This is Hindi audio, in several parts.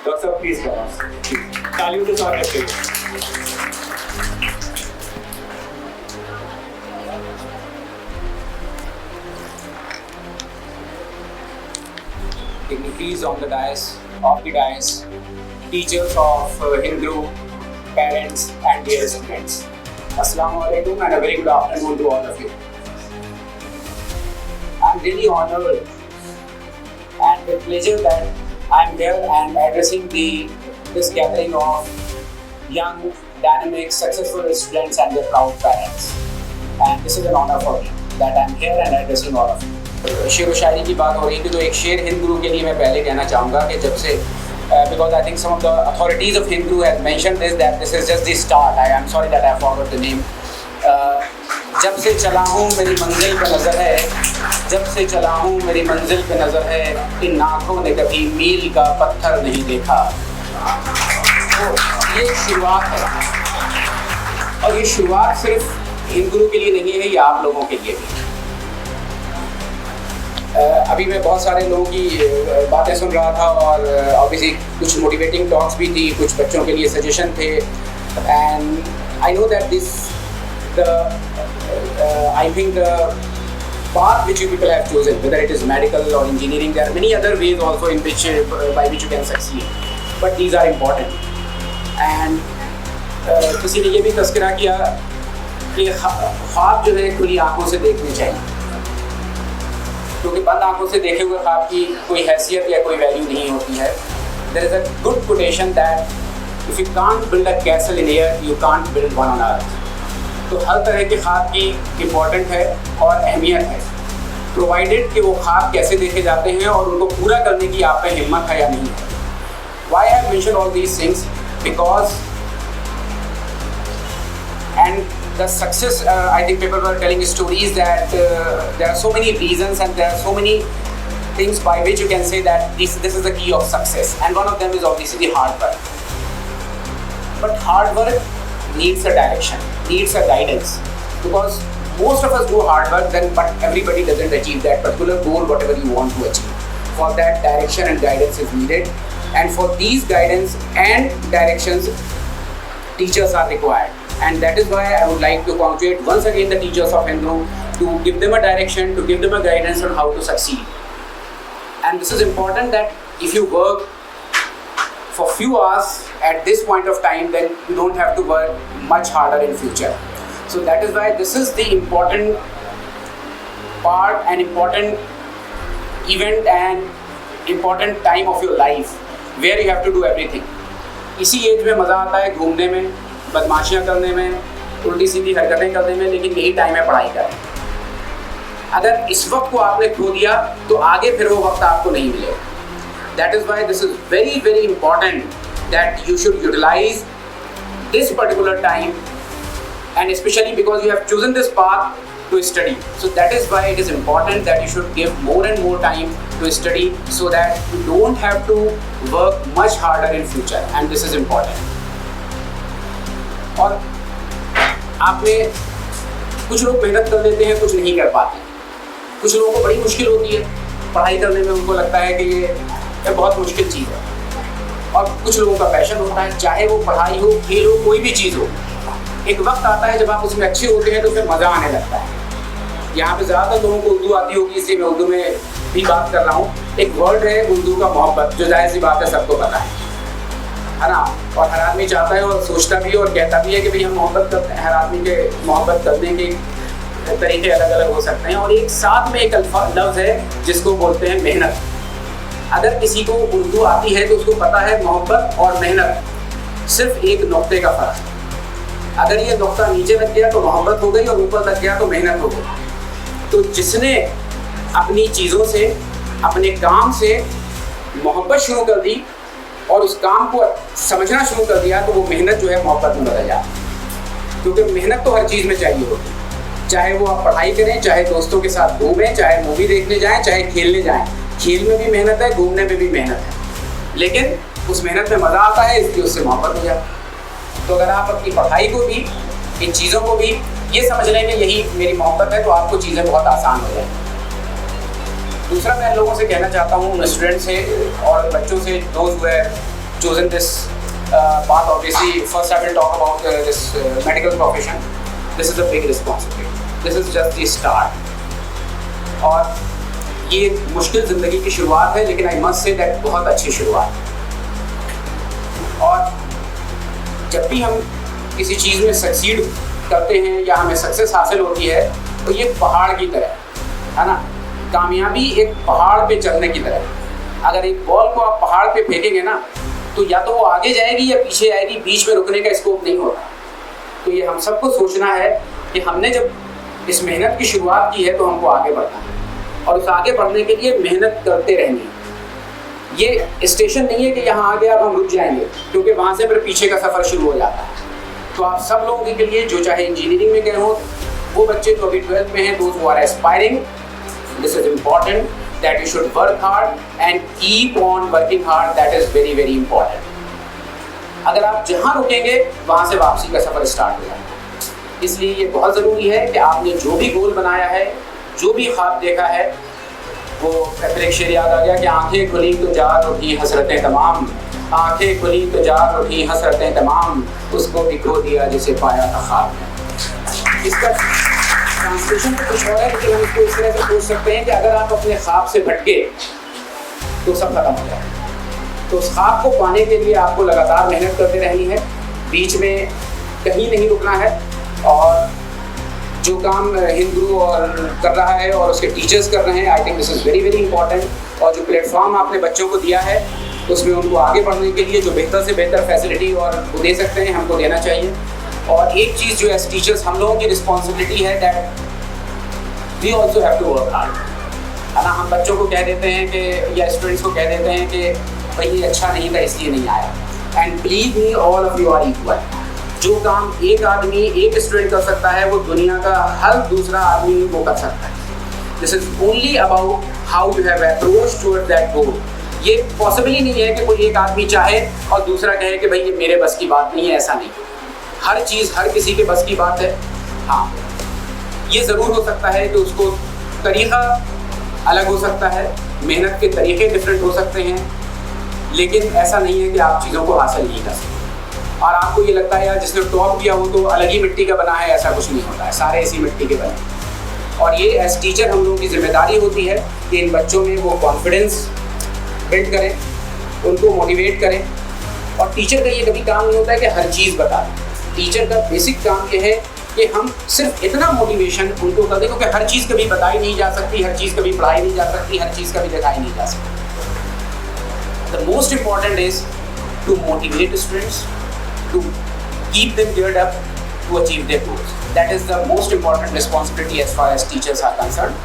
डॉक्टर साहब प्लीज करो, तालियों के साथ करते हैं। Dignitaries on the dais, teachers of Hindu, parents and dear students. Assalamu alaikum and a very good afternoon to all of you. I'm really honored and with pleasure that I'm here and addressing this gathering of young, dynamic, successful students and their proud parents. And this is an honor for me that I'm here and addressing all of you. शेर व शायरी की बात हो रही थी तो एक शेर हिंद गुरु के लिए मैं पहले कहना चाहूँगा कि जब से because I think some of the authorities of Hindu have mentioned that this is just the start. I am sorry that I forgot the name. जब से चला हूँ मेरी मंजिल पे नज़र है, जब से चला हूँ मेरी मंजिल पे नज़र है, इन आँखों ने कभी मील का पत्थर नहीं देखा। तो ये शुरुआत है और ये शुरुआत सिर्फ हिंद गुरु के लिए नहीं है, ये आप लोगों के लिए भी। अभी मैं बहुत सारे लोगों की बातें सुन रहा था और ऑब्वियसली कुछ मोटिवेटिंग टॉक्स भी थी, कुछ बच्चों के लिए सजेशन थे and I know that this I think the path which you people have chosen, whether it is medical or engineering, there are many other ways also in which by which you can succeed, but these are important and किसी ने ये भी तस्करा किया कि ख्वाब जो है खुली आंखों से देखने चाहिए, क्योंकि बंद आंखों से देखे हुए ख्वाब की कोई हैसियत या कोई वैल्यू नहीं होती है। There is a good quotation that if you can't build a castle in air, you can't build one on earth. तो हर तरह के ख्वाब की इम्पोर्टेंट है और अहमियत है, प्रोवाइडेड कि वो ख्वाब कैसे देखे जाते हैं और उनको पूरा करने की आप में हिम्मत है या नहीं है। Why I have mentioned all these things? Because and the success, I think people were telling stories that there are so many reasons and there are so many things by which you can say that this is the key of success, and one of them is obviously the hard work. But hard work needs a direction, needs a guidance, because most of us do hard work then, but everybody doesn't achieve that particular goal, whatever you want to achieve. For that, direction and guidance is needed, and for these guidance and directions, teachers are required. And that is why I would like to congratulate once again the teachers of Hindu to give them a direction, to give them a guidance on how to succeed. And this is important that if you work for few hours at this point of time, then you don't have to work much harder in future. So that is why this is the important part and important event and important time of your life where you have to do everything. इसी एज में मज़ा आता है घूमने में, बदमाशियाँ करने में, उल्टी सीधी हरकतें करने में, लेकिन यही टाइम है पढ़ाई का। अगर इस वक्त को आपने खो दिया तो आगे फिर वो वक्त आपको नहीं मिलेगा। That is why this is very very important that you should utilize this particular time, and especially because you have chosen this path to study. So that is why it is important that you should give more and more time to study so that you don't have to work much harder in future, and this is important. और आपने कुछ लोग मेहनत कर लेते हैं, कुछ नहीं कर पाते। कुछ लोगों को बड़ी मुश्किल होती है पढ़ाई करने में, उनको लगता है कि ये बहुत मुश्किल चीज़ है। और कुछ लोगों का पैशन होता है, चाहे वो पढ़ाई हो, खेल हो, कोई भी चीज़ हो, एक वक्त आता है जब आप उसमें अच्छे होते हैं तो फिर मज़ा आने लगता है। यहाँ पे ज़्यादातर लोगों को उर्दू आती होगी, इसलिए मैं उर्दू में भी बात कर रहा हूँ। एक वर्ड है उर्दू का मोहब्बत, जो जाहिर सी बात है सबको पता है ना। और हर आदमी चाहता है और सोचता भी है और कहता भी है कि भाई हम मोहब्बत करते हैं। हर आदमी के मोहब्बत करने के तरीके अलग अलग हो सकते हैं, और एक साथ में एक लफ्ज़ है जिसको बोलते हैं मेहनत। अगर किसी को उर्दू आती है तो उसको पता है मोहब्बत और मेहनत सिर्फ एक नुक्ते का फ़र्क। अगर ये नुक्ता नीचे लग गया तो मोहब्बत हो गई और ऊपर लग गया तो मेहनत हो गई। तो जिसने अपनी चीज़ों से, अपने काम से मोहब्बत शुरू कर दी और उस काम को समझना शुरू कर दिया तो वो मेहनत जो है मोहब्बत में बदल जाती है। क्योंकि मेहनत तो हर चीज़ में चाहिए होती है, चाहे वो आप पढ़ाई करें, चाहे दोस्तों के साथ घूमें, चाहे मूवी देखने जाएं, चाहे खेलने जाएं। खेल में भी मेहनत है, घूमने में भी मेहनत है, लेकिन उस मेहनत में मज़ा आता है, इसलिए उससे मोहब्बत हो जाती है। तो अगर आप अपनी पढ़ाई को भी, इन चीज़ों को भी ये समझ लें कि यही मेरी मोहब्बत है, तो आपको चीज़ें बहुत आसान हो जाएंगी। दूसरा मैं लोगों से कहना चाहता हूँ, स्टूडेंट से और बच्चों से, दोस्त हुए chosen this path. Obviously, first I will talk about this medical profession. This is a big responsibility. This is just the start. और ये मुश्किल ज़िंदगी की शुरुआत है, लेकिन आई मस्ट से दैट बहुत अच्छी शुरुआत है। और जब भी हम किसी चीज़ में सक्सीड करते हैं या हमें सक्सेस हासिल होती है, तो ये पहाड़ की तरह है ना। कामयाबी एक पहाड़ पे चढ़ने की तरह। अगर एक बॉल को आप पहाड़ पे फेंकेंगे ना, तो या तो वो आगे जाएगी या पीछे आएगी, बीच में रुकने का स्कोप नहीं होता। तो ये हम सबको सोचना है कि हमने जब इस मेहनत की शुरुआत की है तो हमको आगे बढ़ना है, और उस आगे बढ़ने के लिए मेहनत करते रहेंगे। ये स्टेशन नहीं है कि यहाँ आ गया अब हम रुक जाएंगे, क्योंकि वहाँ से फिर पीछे का सफ़र शुरू हो जाता है। तो आप सब लोगों के लिए, जो चाहे इंजीनियरिंग में गए हों, वो बच्चे जो अभी 12th में हैं, those who are aspiring, this is important that you should work hard and keep on working hard. That is very very important. अगर आप जहाँ रुकेंगे वहाँ से वापसी का सफ़र स्टार्ट हो जाता है। इसलिए ये बहुत ज़रूरी है कि आपने जो भी गोल बनाया है, जो भी ख्वाब देखा है, वो फिर एक शेर याद आ गया कि आंखें खुली तो जाग उठी हसरतें तमाम, आंखें खुली तो जाग उठी हसरतें तमाम, उसको भी खो दिया जिसे पाया था ख्वाब में। इसका ट्रांसलेशन तो कुछ और है, लेकिन हम इसको इस तरह से सोच सकते हैं कि अगर आप अपने ख्वाब से भटके तो सब खत्म हो जाए। तो उस ख्वाब को पाने के लिए आपको लगातार मेहनत करते रहनी है, बीच में कहीं नहीं रुकना है। और जो काम हिंदू और कर रहा है और उसके टीचर्स कर रहे हैं, I think this is very very important. और जो प्लेटफॉर्म आपने बच्चों को दिया है, उसमें उनको आगे बढ़ने के लिए जो बेहतर से बेहतर फैसिलिटी और वो दे सकते हैं, हमको देना चाहिए। और एक चीज़ जो एज टीचर्स हम लोगों की रिस्पॉन्सिबिलिटी है, that we also have to work hard, है ना। हम बच्चों को कह देते हैं कि, या स्टूडेंट्स को कह देते हैं कि भाई ये अच्छा नहीं था इसलिए नहीं आया। And believe me, all of you are equal. जो काम एक आदमी, एक स्टूडेंट कर सकता है, वो दुनिया का हर दूसरा आदमी वो कर सकता है। This is only about how you have approach toward that goal. ये पॉसिबल ही नहीं है कि कोई एक आदमी चाहे और दूसरा कहे कि भाई ये मेरे बस की बात नहीं है। ऐसा नहीं, हर चीज़ हर किसी के बस की बात है। हाँ, ये ज़रूर हो सकता है कि उसको तरीक़ा अलग हो सकता है, मेहनत के तरीक़े डिफरेंट हो सकते हैं, लेकिन ऐसा नहीं है कि आप चीज़ों को हासिल नहीं कर सकते। और आपको ये लगता है यार जिसने टॉप किया हो तो अलग ही मिट्टी का बना है, ऐसा कुछ नहीं होता है, सारे इसी मिट्टी के बने। और ये एज टीचर हम लोगों की जिम्मेदारी होती है कि इन बच्चों में वो कॉन्फिडेंस बिल्ड करें, उनको मोटिवेट करें। और टीचर का ये कभी काम नहीं होता है कि हर चीज़ बता दें। टीचर का बेसिक काम ये है कि हम सिर्फ इतना मोटिवेशन उनको कर दें, क्योंकि हर चीज़ कभी बताई नहीं जा सकती, हर चीज़ कभी पढ़ाई नहीं जा सकती, हर चीज़ कभी दिखाई नहीं जा सकती। The most important is to motivate students, to keep them geared up to achieve their goals. That is the most important responsibility as far as teachers are concerned.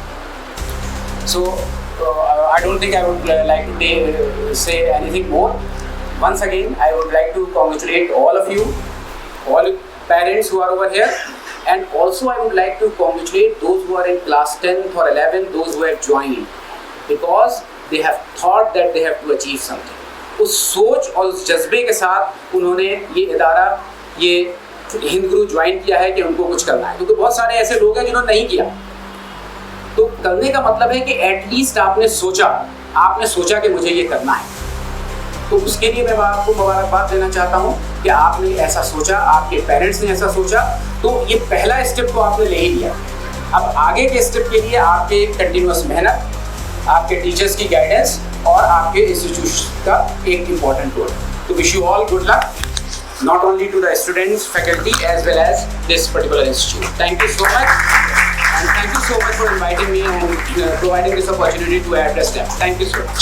So I don't think I would like to say anything more. Once again, I would like to congratulate all of you, all parents who are over here, and also I would like to congratulate those who are in class 10th or 11th, those who have joined, because they have thought that they have to achieve something. उस सोच और उस जज्बे के साथ उन्होंने ये इदारा, ये हिंद गुरु ज्वाइन किया है कि उनको कुछ करना है। क्योंकि बहुत सारे ऐसे लोग हैं जिन्होंने नहीं किया। तो करने का मतलब है कि एटलीस्ट आपने सोचा कि मुझे ये करना है। तो उसके लिए मैं आपको मुबारकबाद देना चाहता हूँ कि आपने ऐसा सोचा, आपके पेरेंट्स ने ऐसा सोचा, तो ये पहला स्टेप तो आपने ले ही लिया। अब आगे के स्टेप के लिए आपके कंटिन्यूअस मेहनत, आपके टीचर्स की गाइडेंस और आपके इंस्टीट्यूशन का एक इम्पॉर्टेंट रोल। तो wish you all good luck, not only to the students, faculty, as well as this particular institute. Thank you so much, and thank you so much for inviting me and providing this opportunity to address them. Thank you so much.